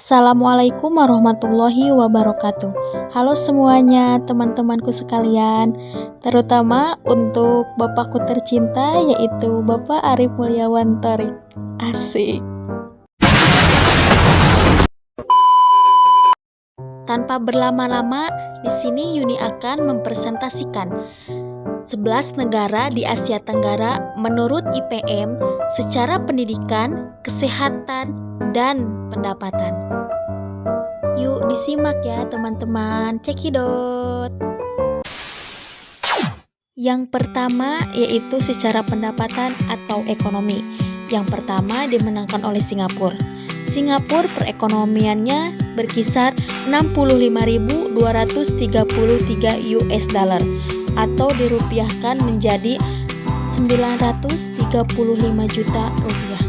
Assalamualaikum warahmatullahi wabarakatuh. Halo semuanya, teman-temanku sekalian, terutama untuk bapakku tercinta yaitu Bapak Arif Mulyawan Thorik. Asik. Tanpa berlama-lama, di sini Yuni akan mempresentasikan 11 negara di Asia Tenggara menurut IPM secara pendidikan, kesehatan, dan pendapatan. Yuk disimak ya teman-teman, cekidot. Yang pertama yaitu secara pendapatan atau ekonomi. Yang pertama dimenangkan oleh Singapura. Singapura perekonomiannya berkisar 65.233 US dollar atau dirupiahkan menjadi 935 juta rupiah.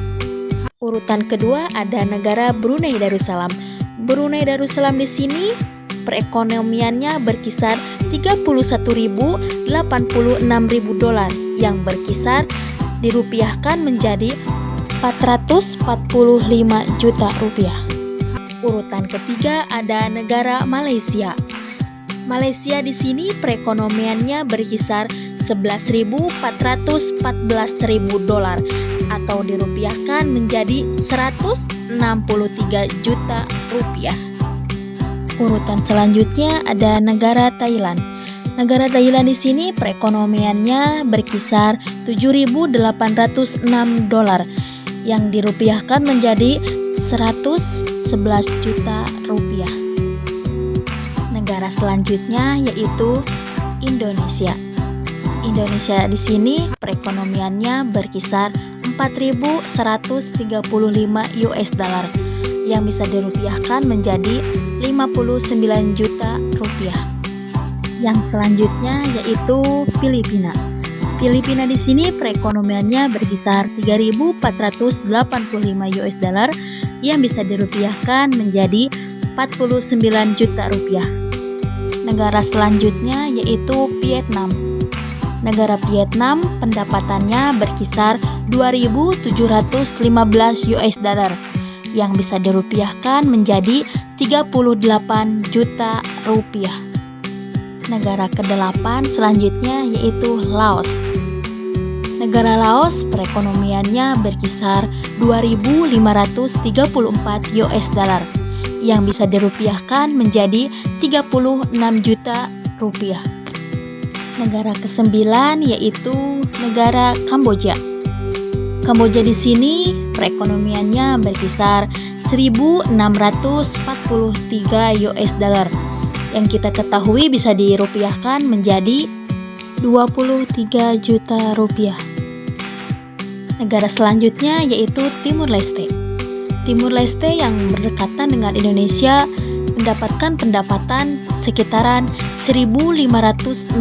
Urutan kedua ada negara Brunei Darussalam. Brunei Darussalam di sini perekonomiannya berkisar 31.086.000 dolar yang berkisar dirupiahkan menjadi 445 juta rupiah. Urutan ketiga ada negara Malaysia. Malaysia di sini perekonomiannya berkisar 11.414.000 dolar atau dirupiahkan menjadi 163 juta rupiah. Urutan selanjutnya ada negara Thailand. Negara Thailand di sini perekonomiannya berkisar 7.806 dolar yang dirupiahkan menjadi 111 juta rupiah. Negara selanjutnya yaitu Indonesia. Indonesia di sini perekonomiannya berkisar 4.135 US dollar yang bisa dirupiahkan menjadi 59 juta rupiah. Yang selanjutnya yaitu Filipina. Filipina di sini perekonomiannya berkisar 3.485 US dollar yang bisa dirupiahkan menjadi 49 juta rupiah. Negara selanjutnya yaitu Vietnam. Negara Vietnam pendapatannya berkisar 2.715 US dollar yang bisa dirupiahkan menjadi 38 juta rupiah. Negara ke-8 selanjutnya yaitu Laos. Negara Laos perekonomiannya berkisar 2.534 US dollar yang bisa dirupiahkan menjadi 36 juta rupiah. Negara ke-9 yaitu negara Kamboja. Kamboja di sini perekonomiannya berkisar 1.643 US dollar yang kita ketahui bisa dirupiahkan menjadi 23 juta rupiah. Negara selanjutnya yaitu Timur Leste. Timur Leste yang berdekatan dengan Indonesia mendapatkan pendapatan sekitaran 1.560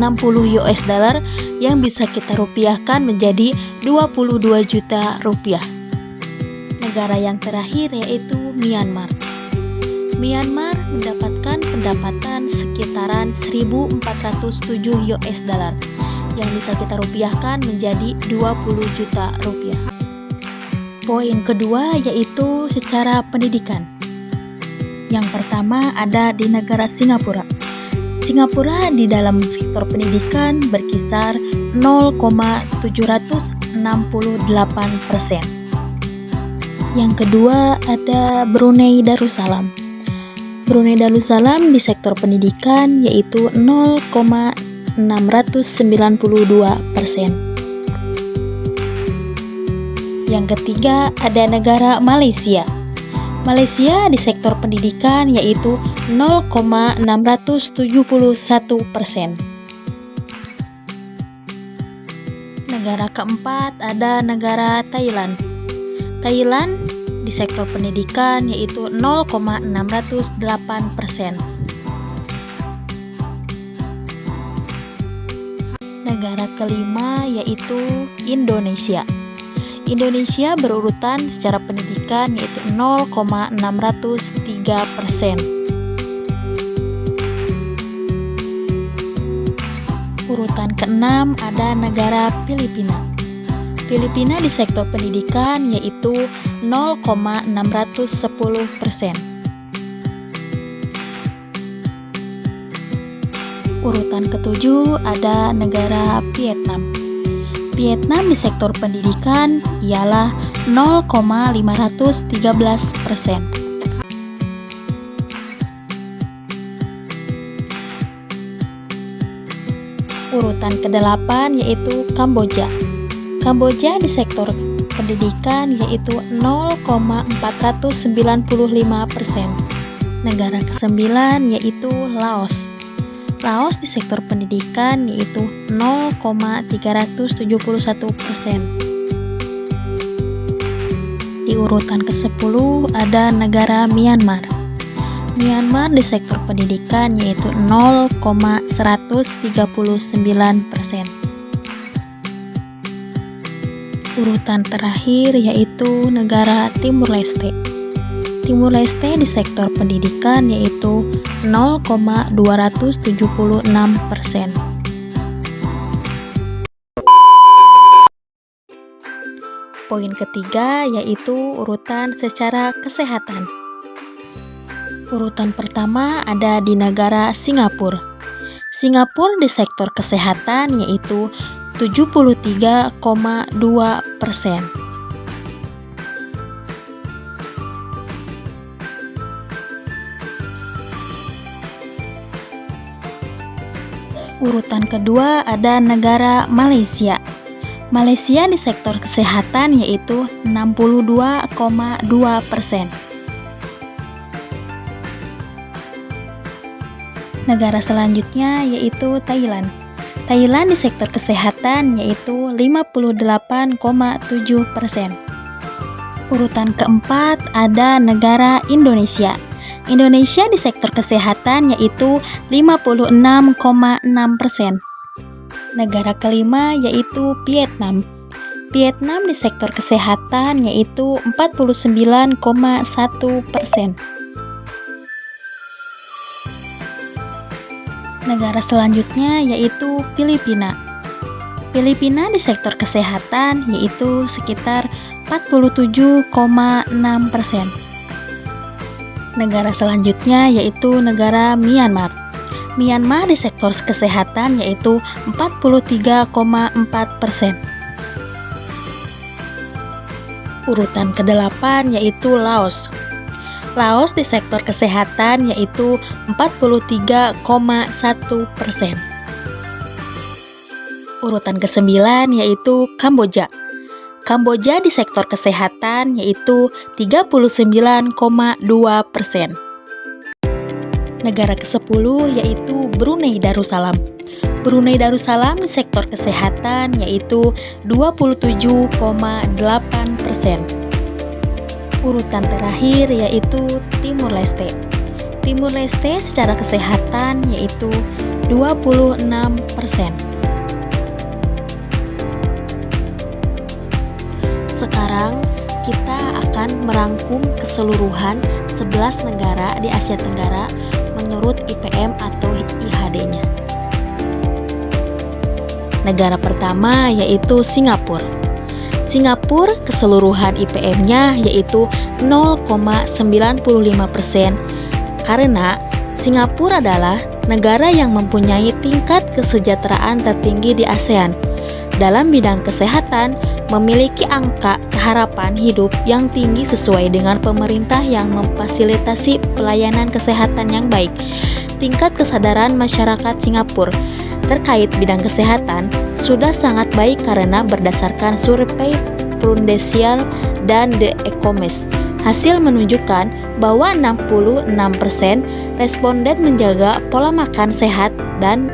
US dollar yang bisa kita rupiahkan menjadi 22 juta rupiah. Negara yang terakhir yaitu Myanmar. Myanmar mendapatkan pendapatan sekitaran 1.407 US dollar yang bisa kita rupiahkan menjadi 20 juta rupiah. Poin kedua yaitu secara pendidikan. Yang pertama ada di negara Singapura. Singapura di dalam sektor pendidikan berkisar 0,768%. Yang kedua ada Brunei Darussalam. Brunei Darussalam di sektor pendidikan yaitu 0,692%. Yang ketiga ada negara Malaysia. Malaysia di sektor pendidikan yaitu 0,671%. Negara keempat ada negara Thailand. Thailand di sektor pendidikan yaitu 0,608%. Negara kelima yaitu Indonesia. Indonesia berurutan secara pendidikan yaitu 0,603%. Urutan keenam ada negara Filipina. Filipina di sektor pendidikan yaitu 0,610%. Urutan ketujuh ada negara Vietnam. Vietnam di sektor pendidikan ialah 0,513%. Urutan ke-8 yaitu Kamboja. Kamboja di sektor pendidikan yaitu 0,495%. Negara ke-9 yaitu Laos. Laos di sektor pendidikan yaitu 0,371%. Di urutan ke-10 ada negara Myanmar. Myanmar di sektor pendidikan yaitu 0,139%. Urutan terakhir yaitu negara Timur Leste. Timur Leste di sektor pendidikan yaitu 0,276%. Poin ketiga yaitu urutan secara kesehatan. Urutan pertama ada di negara Singapura. Singapura di sektor kesehatan yaitu 73,2%. Urutan kedua ada negara Malaysia. Malaysia di sektor kesehatan yaitu 62,2%. Negara selanjutnya yaitu Thailand. Thailand di sektor kesehatan yaitu 58,7%. Urutan keempat ada negara Indonesia. Indonesia di sektor kesehatan yaitu 56,6%. Negara kelima yaitu Vietnam. Vietnam di sektor kesehatan yaitu 49,1%. Negara selanjutnya yaitu Filipina. Filipina di sektor kesehatan yaitu sekitar 47,6%. Negara selanjutnya yaitu negara Myanmar. Myanmar di sektor kesehatan yaitu 43,4%. Urutan ke-8 yaitu Laos. Laos di sektor kesehatan yaitu 43,1%. Urutan ke-9 yaitu Kamboja. Kamboja di sektor kesehatan yaitu 39,2%. Negara ke-10 yaitu Brunei Darussalam. Brunei Darussalam di sektor kesehatan yaitu 27,8%. Urutan terakhir yaitu Timur Leste. Timur Leste secara kesehatan yaitu 26%. Sekarang kita akan merangkum keseluruhan 11 negara di Asia Tenggara menurut IPM atau IHD-nya. Negara pertama yaitu Singapura. Singapura keseluruhan IPM-nya yaitu 0,95% karena Singapura adalah negara yang mempunyai tingkat kesejahteraan tertinggi di ASEAN. Dalam bidang kesehatan, memiliki angka keharapan hidup yang tinggi sesuai dengan pemerintah yang memfasilitasi pelayanan kesehatan yang baik. Tingkat kesadaran masyarakat Singapura terkait bidang kesehatan sudah sangat baik karena berdasarkan survei Prudential dan The Economist. Hasil menunjukkan bahwa 66% responden menjaga pola makan sehat dan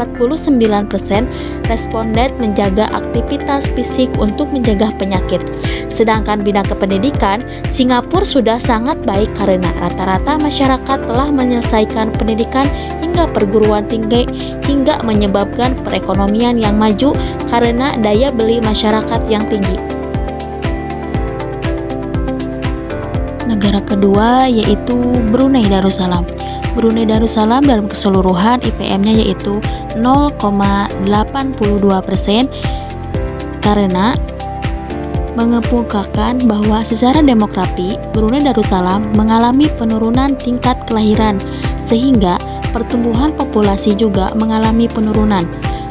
49% responden menjaga aktivitas fisik untuk mencegah penyakit. Sedangkan bidang kependidikan, Singapura sudah sangat baik karena rata-rata masyarakat telah menyelesaikan pendidikan hingga perguruan tinggi hingga menyebabkan perekonomian yang maju karena daya beli masyarakat yang tinggi. Negara kedua yaitu Brunei Darussalam. Brunei Darussalam dalam keseluruhan IPM-nya yaitu 0,82% karena mengemukakan bahwa secara demografi Brunei Darussalam mengalami penurunan tingkat kelahiran sehingga pertumbuhan populasi juga mengalami penurunan.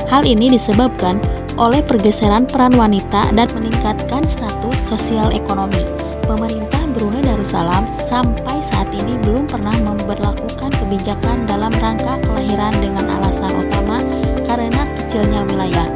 Hal ini disebabkan oleh pergeseran peran wanita dan meningkatkan status sosial ekonomi. Pemerintah Brunei Darussalam sampai saat ini belum pernah memberlakukan kebijakan dalam rangka kelahiran dengan alasan utama karena kecilnya wilayah.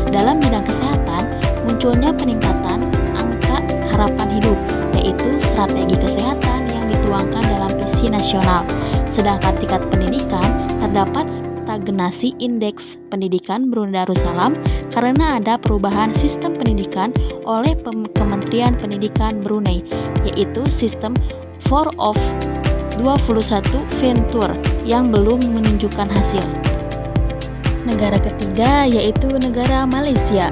Dalam bidang kesehatan, munculnya peningkatan angka harapan hidup, yaitu strategi kesehatan yang dituangkan dalam visi nasional. Sedangkan tingkat pendidikan, terdapat stagnasi indeks pendidikan Brunei Darussalam karena ada perubahan sistem pendidikan oleh Kementerian Pendidikan Brunei, yaitu sistem 4 of 21 Venture yang belum menunjukkan hasil. Negara ketiga yaitu negara Malaysia.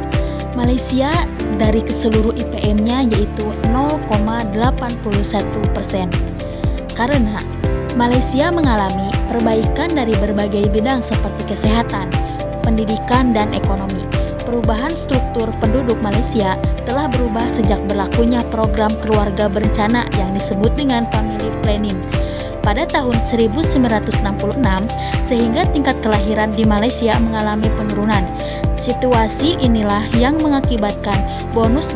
Malaysia dari keseluruh IPM-nya yaitu 0,81%. Karena Malaysia mengalami perbaikan dari berbagai bidang seperti kesehatan, pendidikan, dan ekonomi. Perubahan struktur penduduk Malaysia telah berubah sejak berlakunya program keluarga berencana yang disebut dengan family planning pada tahun 1966, sehingga tingkat kelahiran di Malaysia mengalami penurunan. Situasi inilah yang mengakibatkan bonus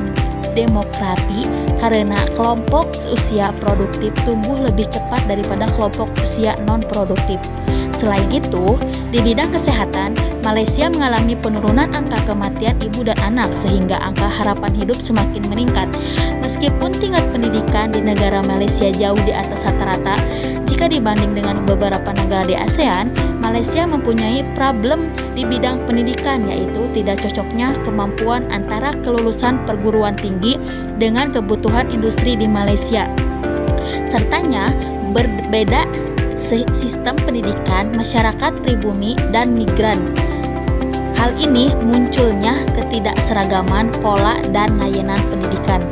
demografi karena kelompok usia produktif tumbuh lebih cepat daripada kelompok usia non-produktif. Selain itu, di bidang kesehatan, Malaysia mengalami penurunan angka kematian ibu dan anak sehingga angka harapan hidup semakin meningkat. Meskipun tingkat pendidikan di negara Malaysia jauh di atas rata-rata, jika dibanding dengan beberapa negara di ASEAN, Malaysia mempunyai problem di bidang pendidikan, yaitu tidak cocoknya kemampuan antara kelulusan perguruan tinggi dengan kebutuhan industri di Malaysia. Sertanya, berbeda sistem pendidikan masyarakat pribumi dan migran. Hal ini munculnya ketidakseragaman pola dan layanan pendidikan.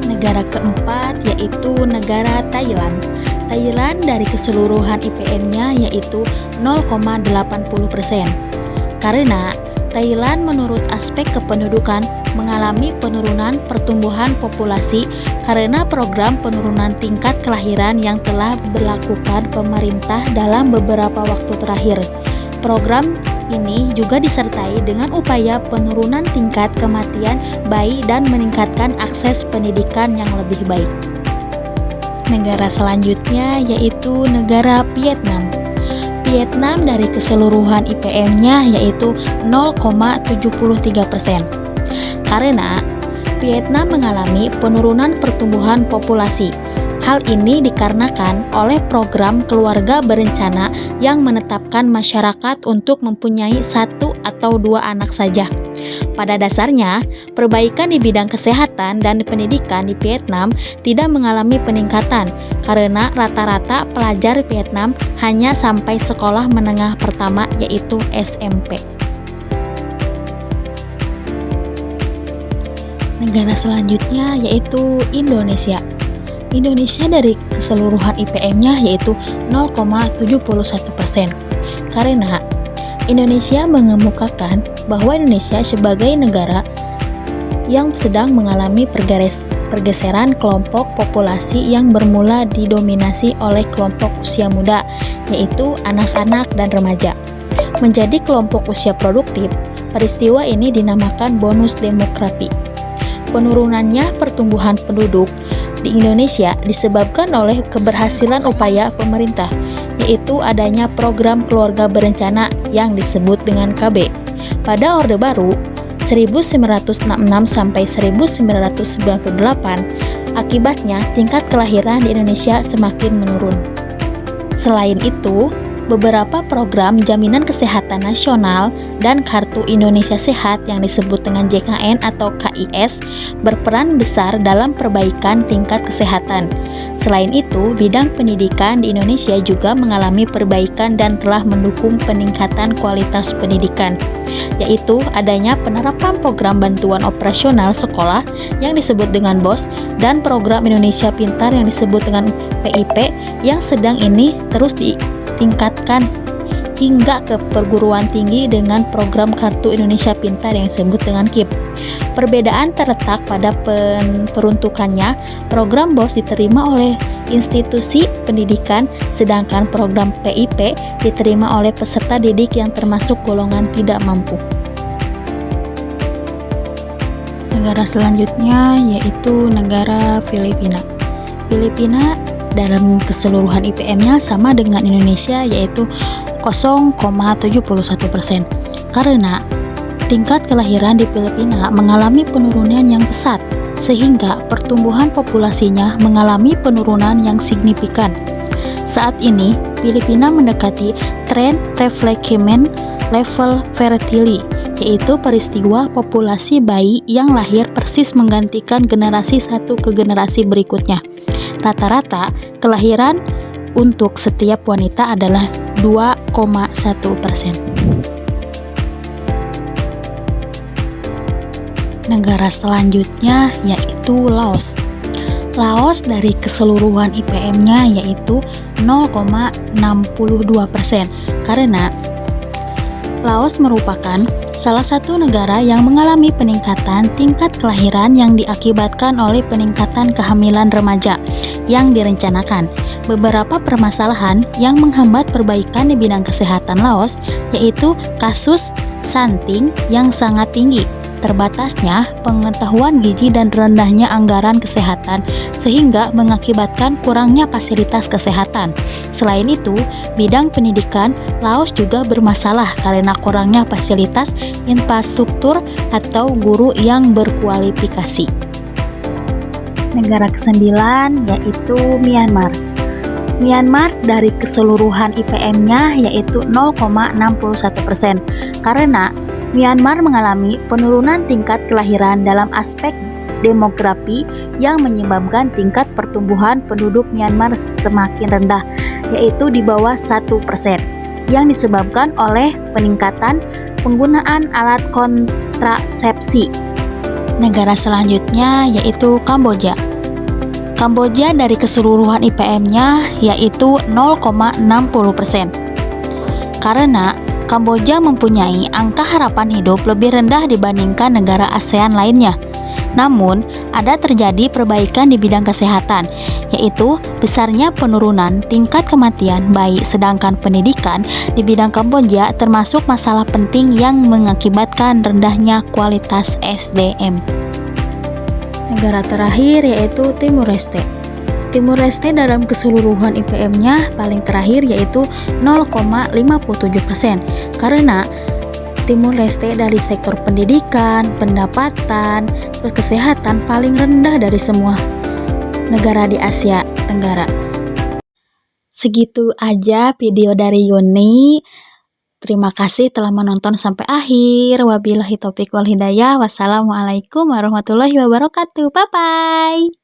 Negara keempat yaitu negara Thailand. Thailand dari keseluruhan IPM-nya yaitu 0,80%. Karena Thailand menurut aspek kependudukan mengalami penurunan pertumbuhan populasi karena program penurunan tingkat kelahiran yang telah dilakukan pemerintah dalam beberapa waktu terakhir. Program ini juga disertai dengan upaya penurunan tingkat kematian bayi dan meningkatkan akses pendidikan yang lebih baik. Negara selanjutnya yaitu negara Vietnam. Vietnam dari keseluruhan IPM-nya yaitu 0,73%. Karena Vietnam mengalami penurunan pertumbuhan populasi. Hal ini dikarenakan oleh program keluarga berencana yang menetapkan masyarakat untuk mempunyai 1 atau 2 anak saja. Pada dasarnya, perbaikan di bidang kesehatan dan pendidikan di Vietnam tidak mengalami peningkatan karena rata-rata pelajar Vietnam hanya sampai sekolah menengah pertama yaitu SMP. Negara selanjutnya yaitu Indonesia. Indonesia dari keseluruhan IPM-nya yaitu 0,71%. Karena Indonesia mengemukakan bahwa Indonesia sebagai negara yang sedang mengalami pergeseran kelompok populasi yang bermula didominasi oleh kelompok usia muda, yaitu anak-anak dan remaja, menjadi kelompok usia produktif. Peristiwa ini dinamakan bonus demografi. Penurunannya pertumbuhan penduduk di Indonesia disebabkan oleh keberhasilan upaya pemerintah, yaitu adanya program keluarga berencana yang disebut dengan KB. Pada Orde Baru 1966 sampai 1998, akibatnya tingkat kelahiran di Indonesia semakin menurun. Selain itu, beberapa program jaminan kesehatan nasional dan Kartu Indonesia Sehat yang disebut dengan JKN atau KIS berperan besar dalam perbaikan tingkat kesehatan. Selain itu, bidang pendidikan di Indonesia juga mengalami perbaikan dan telah mendukung peningkatan kualitas pendidikan, yaitu adanya penerapan program bantuan operasional sekolah yang disebut dengan BOS dan program Indonesia Pintar yang disebut dengan PIP yang sedang ini terus ditingkatkan hingga ke perguruan tinggi dengan program Kartu Indonesia Pintar yang disebut dengan KIP. Perbedaan terletak pada peruntukannya. Program BOS diterima oleh institusi pendidikan, sedangkan program PIP diterima oleh peserta didik yang termasuk golongan tidak mampu. Negara selanjutnya yaitu negara Filipina. Filipina dalam keseluruhan IPM-nya sama dengan Indonesia, yaitu 0,71%. Karena tingkat kelahiran di Filipina mengalami penurunan yang pesat, sehingga pertumbuhan populasinya mengalami penurunan yang signifikan. Saat ini, Filipina mendekati tren reflekement level fertility, yaitu peristiwa populasi bayi yang lahir persis menggantikan generasi satu ke generasi berikutnya. Rata-rata kelahiran untuk setiap wanita adalah 2,1%. Negara selanjutnya yaitu Laos. Laos dari keseluruhan IPM-nya yaitu 0,62%. Karena Laos merupakan salah satu negara yang mengalami peningkatan tingkat kelahiran yang diakibatkan oleh peningkatan kehamilan remaja yang direncanakan. Beberapa permasalahan yang menghambat perbaikan di bidang kesehatan Laos yaitu kasus stunting yang sangat tinggi, terbatasnya pengetahuan gizi dan rendahnya anggaran kesehatan sehingga mengakibatkan kurangnya fasilitas kesehatan. Selain itu, bidang pendidikan Laos juga bermasalah karena kurangnya fasilitas infrastruktur atau guru yang berkualifikasi. Negara ke-9 yaitu Myanmar. Myanmar dari keseluruhan IPM-nya yaitu 0,61%. Karena Myanmar mengalami penurunan tingkat kelahiran dalam aspek demografi yang menyebabkan tingkat pertumbuhan penduduk Myanmar semakin rendah, yaitu di bawah 1%, yang disebabkan oleh peningkatan penggunaan alat kontrasepsi. Negara selanjutnya yaitu Kamboja. Kamboja dari keseluruhan IPM-nya yaitu 0,60%. Karena Kamboja mempunyai angka harapan hidup lebih rendah dibandingkan negara ASEAN lainnya. Namun, ada terjadi perbaikan di bidang kesehatan, yaitu besarnya penurunan tingkat kematian bayi, sedangkan pendidikan di bidang Kamboja termasuk masalah penting yang mengakibatkan rendahnya kualitas SDM. Negara terakhir yaitu Timur Leste. Timur Leste dalam keseluruhan IPM-nya paling terakhir yaitu 0,57%. Karena Timur Leste dari sektor pendidikan, pendapatan, kesehatan paling rendah dari semua negara di Asia Tenggara. Segitu aja video dari Yuni. Terima kasih telah menonton sampai akhir. Wabillahi taufiq wal hidayah. Wassalamualaikum warahmatullahi wabarakatuh. Bye bye.